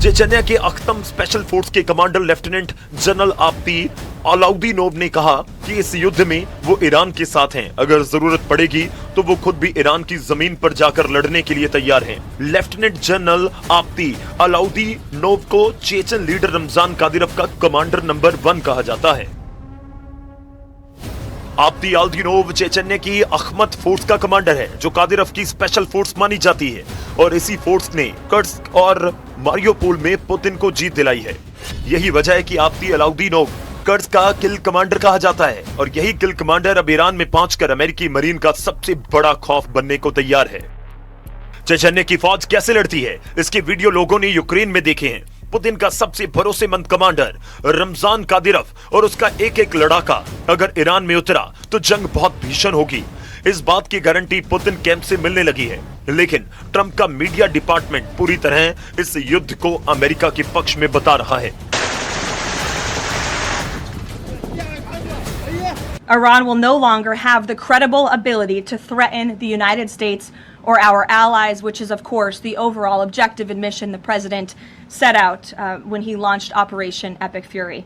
Chechnya के अख्तम special force के commander lieutenant general आप्ती अलाउद्दीनोव ने कहा कि इस युद्ध में वो ईरान के साथ हैं। अगर जरूरत पड़ेगी तो वो खुद भी ईरान की जमीन पर जाकर लड़ने के लिए तैयार हैं। लेफ्टिनेंट जनरल आप्ती अलाउद्दीनोव को चेचन लीडर रमजान कादिरोव का कमांडर नंबर 1 कहा जाता है। आप्ती अलाउद्दीनोव चेचन्या की अखमत फोर्स का कमांडर है, जो कादिरोव की स्पेशल फोर्स मानी जाती है, और इसी फोर्स ने कर्स्क और मारियोपोल में पुतिन को जीत दिलाई है। यही वजह है कि आप्ती अलाउद्दीनोव कर्स्क का किल कमांडर कहा जाता है, और यही किल कमांडर अब ईरान में पहुंचकर अमेरिकी मरीन का सबसे बड़ा खौफ बनने को तैयार है। चेचन्या की फौज कैसे लड़ती है, इसके वीडियो लोगों ने यूक्रेन में देखे हैं। पुतिन का सबसे भरोसेमंद कमांडर रमजान कादिरोव और उसका एक एक लड़ाका अगर ईरान में उतरा तो जंग बहुत भीषण होगी। इस बात की गारंटी पुतिन कैंप से मिलने लगी है, लेकिन ट्रंप का मीडिया डिपार्टमेंट पूरी तरह इस युद्ध को अमेरिका के पक्ष में बता रहा है। Iran will no longer have the credible ability to threaten the United States or our allies, which is, of course, the overall objective and mission the president set out when he launched Operation Epic Fury.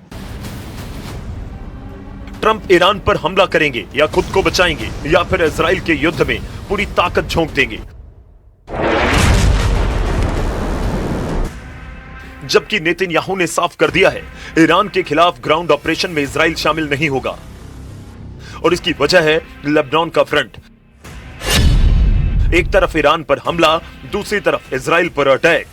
Trump Iran पर हमला करेंगे या खुद को बचाएंगे या फिर Israel के युद्ध में पूरी ताकत झोंक देंगे। जबकि नेतन्याहू ने साफ कर दिया है, ईरान के खिलाफ ग्राउंड ऑपरेशन में इजराइल शामिल नहीं होगा, और इसकी वजह है लेबनान का फ्रंट। एक तरफ ईरान पर हमला, दूसरी तरफ इजराइल पर अटैक।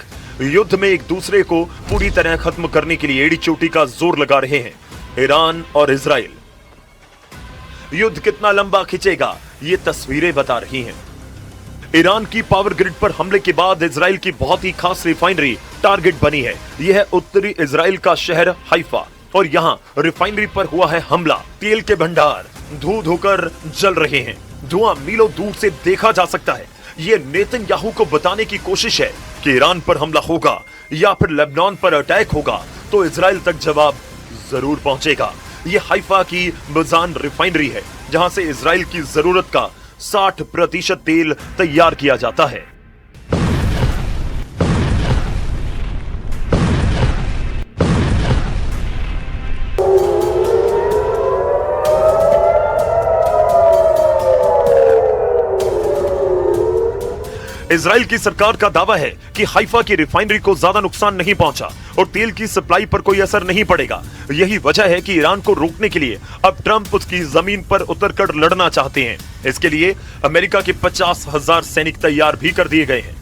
युद्ध में एक दूसरे को पूरी तरह खत्म करने के लिए एड़ी चोटी का जोर लगा रहे हैं ईरान और इजराइल। युद्ध कितना लंबा खिंचेगा, ये तस्वीरें बता रही हैं। ईरान की पावर ग्रिड पर हमले के बाद इजराइल की बहुत ही खास रिफाइनरी टारगेट बनी है। यह है उत्तरी इजराइल का शहर हाइफा, और यहां रिफाइनरी पर हुआ है हमला। तेल के भंडार धू धोकर जल रहे हैं, धुआं मीलों दूर से देखा जा सकता है। ये नेतन्याहू को बताने की कोशिश है कि ईरान पर हमला होगा या फिर लेबनान पर अटैक होगा तो इजराइल तक जवाब जरूर पहुंचेगा। ये हाइफा की मजान रिफाइनरी है, जहां से इजराइल की जरूरत का 60% तेल तैयार किया जाता है। इजराइल की सरकार का दावा है कि हाइफा की रिफाइनरी को ज्यादा नुकसान नहीं पहुंचा और तेल की सप्लाई पर कोई असर नहीं पड़ेगा। यही वजह है कि ईरान को रोकने के लिए अब ट्रंप उसकी जमीन पर उतरकर लड़ना चाहते हैं। इसके लिए अमेरिका के 50,000 सैनिक तैयार भी कर दिए गए हैं।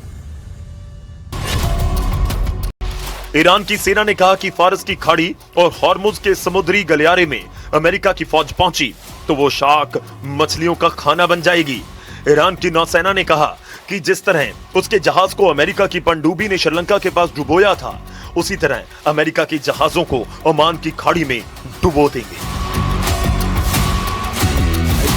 ईरान की सेना ने कहा कि फारस की खाड़ी और हॉर्मुज के समुद्री गलियारे में अमेरिका की फौज पहुंची तो वो शार्क मछलियों का खाना बन जाएगी। ईरान की नौसेना ने कहा कि जिस तरह उसके जहाज को अमेरिका की पनडुब्बी ने श्रीलंका के पास डुबोया था, उसी तरह अमेरिका के जहाजों को ओमान की खाड़ी में डुबो देंगे।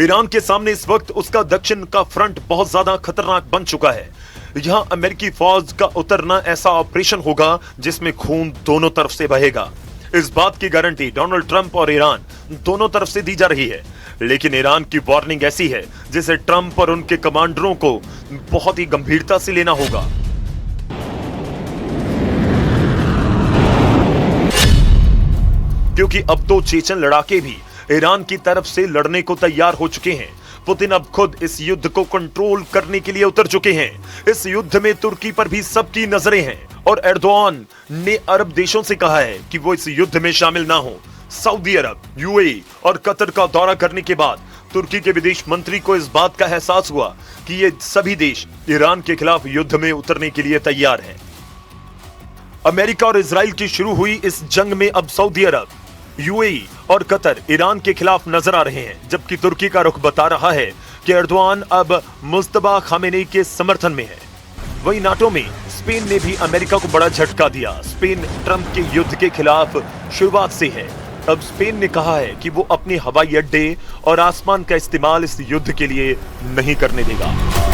ईरान के सामने इस वक्त उसका दक्षिण का फ्रंट बहुत ज्यादा खतरनाक बन चुका है। यहां अमेरिकी फौज का उतरना ऐसा ऑपरेशन होगा जिसमें खून दोनों तरफ से बहेगा। इस बात की गारंटी डोनाल्ड ट्रंप और ईरान दोनों तरफ से दी जा रही है, लेकिन ईरान की वार्निंग ऐसी है जिसे ट्रंप और उनके कमांडरों को बहुत ही गंभीरता से लेना होगा। क्योंकि अब तो चेचन लड़ाके भी ईरान की तरफ से लड़ने को तैयार हो चुके हैं। पुतिन अब खुद इस युद्ध को कंट्रोल करने के लिए उतर चुके हैं। इस युद्ध में तुर्की पर भी सबकी नजरें हैं और एर्दोआन ने अरब देशों से कहा है कि वो इस युद्ध में शामिल ना हो। सऊदी अरब, यूएई और कतर का दौरा करने के बाद तुर्की के विदेश मंत्री को इस बात का एहसास हुआ कि ये सभी देश ईरान के खिलाफ युद्ध में उतरने के लिए तैयार हैं। अमेरिका और इजराइल की शुरू हुई इस जंग में अब सऊदी अरब, यूएई और कतर ईरान के खिलाफ नजर आ रहे हैं, जबकि तुर्की का रुख बता रहा है कि एर्दोआन अब मुस्तफा खामेनी के समर्थन में है। वहीं नाटो में स्पेन ने भी अमेरिका को बड़ा झटका दिया। स्पेन ट्रंप के युद्ध के खिलाफ शुरुआत से है। अब स्पेन ने कहा है कि वो अपने हवाई अड्डे और आसमान का इस्तेमाल इस युद्ध के लिए नहीं करने देगा।